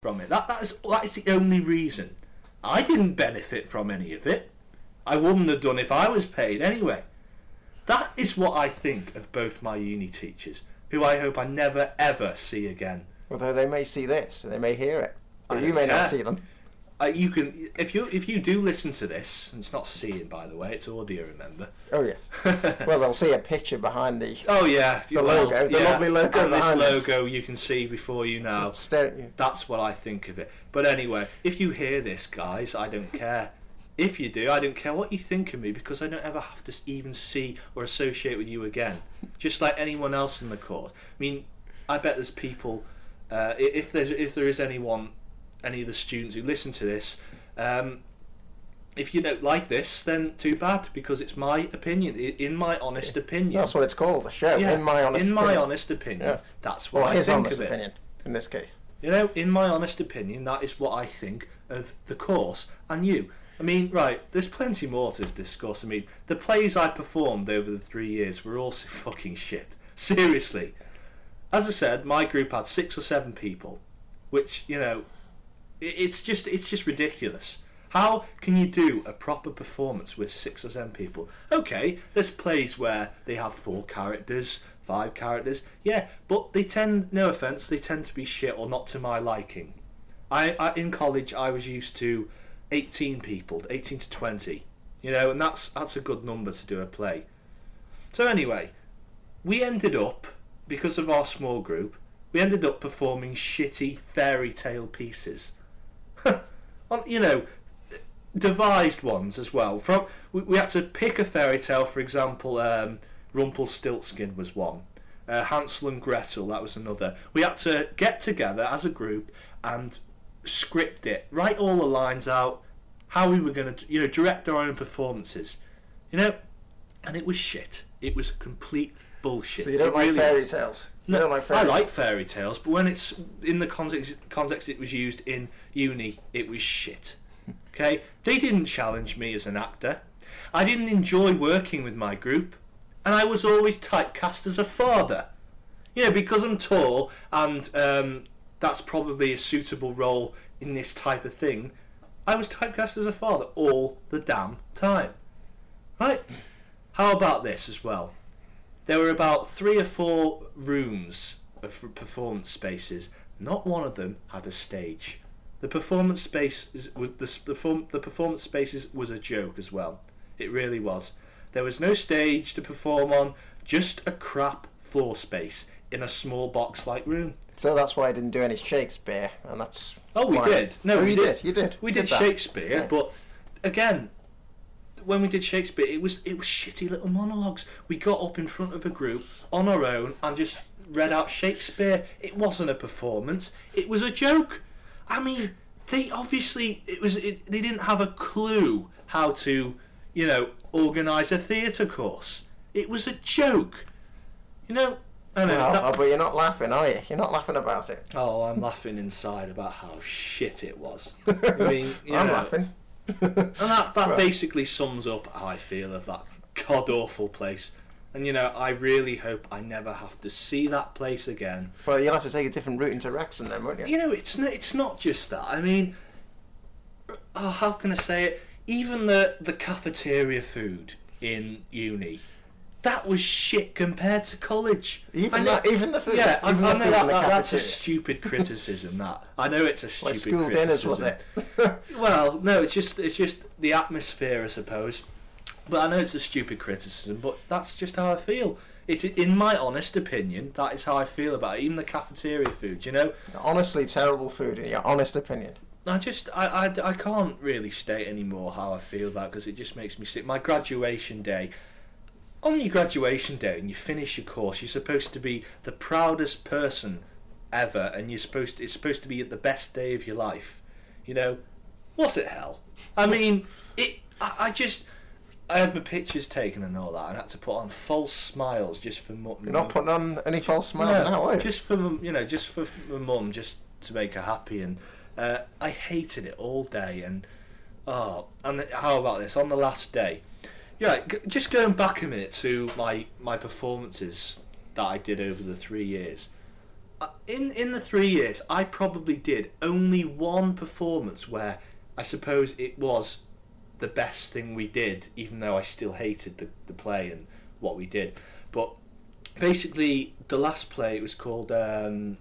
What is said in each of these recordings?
from it. That is the only reason. I didn't benefit from any of it. I wouldn't have done if I was paid anyway. That is what I think of both my uni teachers, who I hope I never ever see again. Although they may see this, and they may hear it, but you may not see them. You can, if you do listen to this, and it's not seeing, by the way, it's audio. Remember? Oh yeah. Well, they'll see a picture behind the. Oh yeah, the logo, the lovely logo and behind this logo you can see before you now. That's what I think of it. But anyway, if you hear this, guys, I don't care. If you do, I don't care what you think of me, because I don't ever have to even see or associate with you again. Just like anyone else in the course. I mean, I bet there's people. If there is anyone. Any of the students who listen to this, if you don't like this, then too bad, because it's my opinion. In my honest opinion, that's what it's called, the show. Yeah, in my honest opinion, yes. That's what I his think honest of it. opinion in this case. You know, in my honest opinion, that is what I think of the course and you. I mean, right, there's plenty more to discuss. I mean, the plays I performed over the 3 years were also fucking shit. Seriously. As I said, my group had 6 or 7 people, which, you know, it's just ridiculous. How can you do a proper performance with 6 or 7 people? Okay, there's plays where they have 4 characters, 5 characters, yeah, but they tend, no offence, they tend to be shit or not to my liking. I in college I was used to 18 people, 18 to 20, you know, and that's a good number to do a play. So anyway, we ended up, because of our small group, we ended up performing shitty fairy tale pieces. You know, devised ones as well. We had to pick a fairy tale, for example, Rumpelstiltskin was one. Hansel and Gretel, that was another. We had to get together as a group and script it, write all the lines out, how we were going to, you know, direct our own performances, you know, and it was shit. It was complete bullshit. So you don't like fairy tales? No, I like fairy tales, but when it's in the context it was used in uni, it was shit. Okay, they didn't challenge me as an actor. I didn't enjoy working with my group, and I was always typecast as a father. You know, because I'm tall, and that's probably a suitable role in this type of thing. I was typecast as a father all the damn time. Right? How about this as well? There were about 3 or 4 rooms of performance spaces. Not one of them had a stage. The performance spaces was a joke as well. It really was. There was no stage to perform on, just a crap floor space in a small box-like room. So that's why I didn't do any Shakespeare, and that's. Oh, we did. No, you did. You did. We did Shakespeare, yeah. But again, when we did Shakespeare, it was shitty little monologues. We got up in front of a group on our own and just read out Shakespeare. It wasn't a performance. It was a joke. I mean, they obviously they didn't have a clue how to, you know, organise a theatre course. It was a joke. You know. I know. Well, but you're not laughing, are you? You're not laughing about it. Oh, I'm laughing inside about how shit it was. I mean, I'm laughing. And that basically sums up how I feel of that god-awful place. And, you know, I really hope I never have to see that place again. Well, you'll have to take a different route into Wrexham then, won't you? You know, it's not just that. I mean, how can I say it? Even the cafeteria food in uni, that was shit compared to college. Even the food. Yeah, I know that's a cafeteria. Stupid criticism. That I know it's a stupid criticism. Like school dinners, was it? Well, no, it's just the atmosphere, I suppose. But I know it's a stupid criticism, but that's just how I feel. In my honest opinion, that is how I feel about it. Even the cafeteria food, you know. Honestly, terrible food. In your honest opinion. I can't really state anymore how I feel about it because it just makes me sick. My graduation day. On your graduation day and you finish your course, you're supposed to be the proudest person ever, and it's supposed to be the best day of your life. You know, was it hell? I mean, I had my pictures taken and all that, and I had to put on false smiles just for mum. You're not putting on any false smiles now, are you? Just for my mum, just to make her happy, and I hated it all day. And how about this? On the last day. Yeah, just going back a minute to my performances that I did over the 3 years. in the 3 years, I probably did only one performance where I suppose it was the best thing we did, even though I still hated the play and what we did. But basically, the last play, it was called Yerma,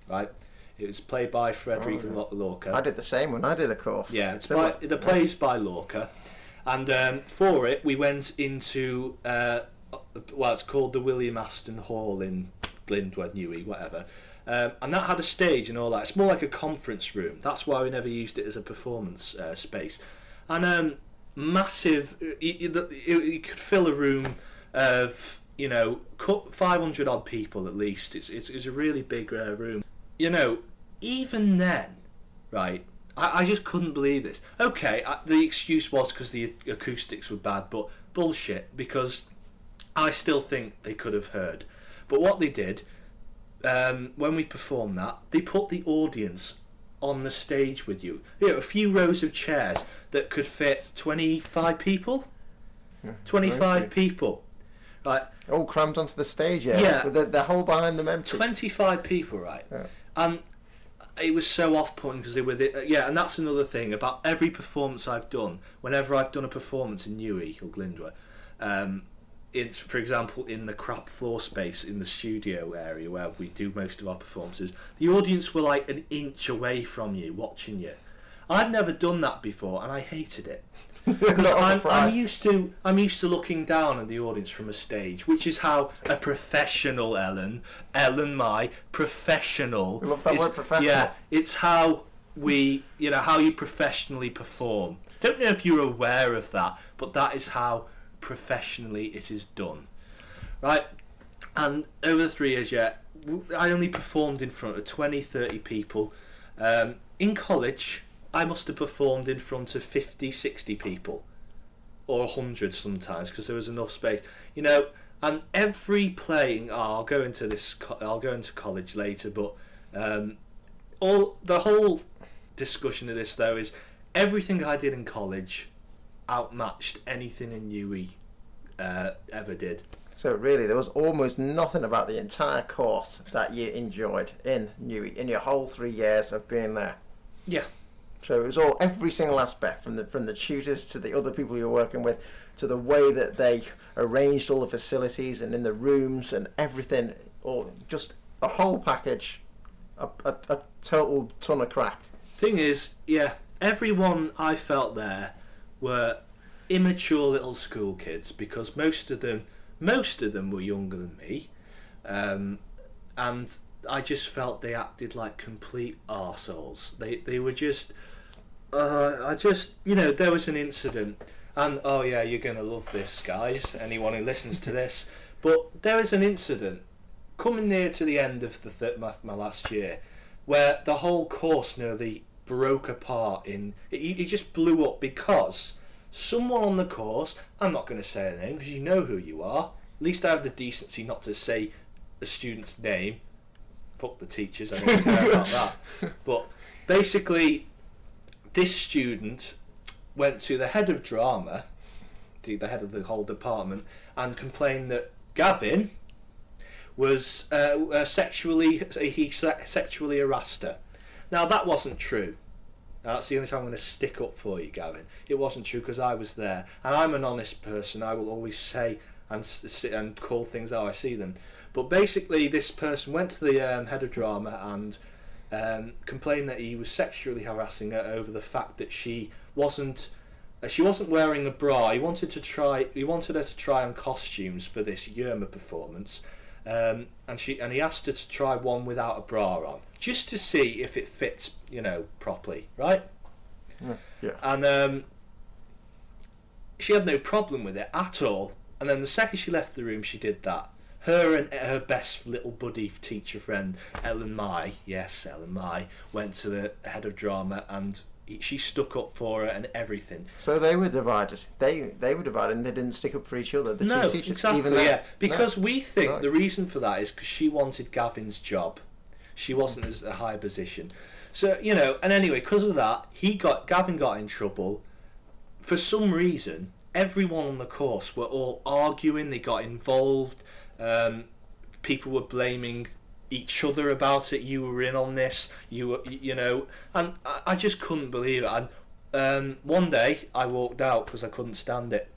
right? It was played by Frederick Lorca. I did the same when I did a course. Yeah, the play's by Lorca, and for it we went into it's called the William Aston Hall in Glyndwr, Newey, whatever. And that had a stage and all that. It's more like a conference room. That's why we never used it as a performance space. And massive, you could fill a room of 500 odd people at least. It's a really big room. Even then, right? I just couldn't believe this. Okay, the excuse was because the acoustics were bad, but bullshit. Because I still think they could have heard. But what they did, when we performed that, they put the audience on the stage with you. A few rows of chairs that could fit 25 people. Yeah, 25 people. Right. All crammed onto the stage, yeah. With the whole behind them empty. 25 people, right? Yeah. And it was so off-putting because they were and that's another thing about every performance I've done. Whenever I've done a performance in Newey or Glyndwr, it's, for example, in the crap floor space in the studio area where we do most of our performances, the audience were like an inch away from you, watching you. I've never done that before, and I hated it. Because I'm used to looking down at the audience from a stage, which is how a professional Ellen my professional. I love that word, professional. Yeah, it's how how you professionally perform. Don't know if you're aware of that, but that is how professionally it is done, right? And over the 3 years, I only performed in front of 20-30 people. In college, I must have performed in front of 50-60 people, or 100 sometimes, because there was enough space, and every play, I'll go into college later, but the whole discussion of this though is everything I did in college outmatched anything in Newey ever did. So really, there was almost nothing about the entire course that you enjoyed in Newey in your whole 3 years of being there. Yeah. So it was every single aspect, from the tutors to the other people you were working with, to the way that they arranged all the facilities and in the rooms and everything, or just a whole package, a total ton of crap. Thing is, everyone I felt there were immature little school kids, because most of them were younger than me, and I just felt they acted like complete arseholes. They were just there was an incident, and you're gonna love this, guys, anyone who listens to this, but there was an incident coming near to the end of my last year where the whole course nearly broke apart. It just blew up because someone on the course, I'm not going to say a name because you know who you are, at least I have the decency not to say a student's name, fuck the teachers, I don't care about that, but basically this student went to the head of drama, the head of the whole department, and complained that Gavin was sexually harassed her. Now that wasn't true. Now, that's the only time I'm going to stick up for you, Gavin. It wasn't true because I was there, and I'm an honest person. I will always say and call things how I see them. But basically, this person went to the head of drama and complained that he was sexually harassing her over the fact that she wasn't wearing a bra. He wanted her to try on costumes for this Yerma performance, and he asked her to try one without a bra on, just to see if it fits, properly, right? Yeah. And she had no problem with it at all. And then the second she left the room, she did that. Her and her best little buddy teacher friend, Ellen Mai, went to the head of drama, and she stuck up for her and everything. So they were divided. They were divided, and they didn't stick up for each other. The two teachers, exactly, even then. Because we think the reason for that is because she wanted Gavin's job. She wasn't as a high position. So, and anyway, because of that, Gavin got in trouble. For some reason, everyone on the course were all arguing, they got involved. people were blaming each other about it. You were in on this, and I just couldn't believe it. And one day I walked out because I couldn't stand it.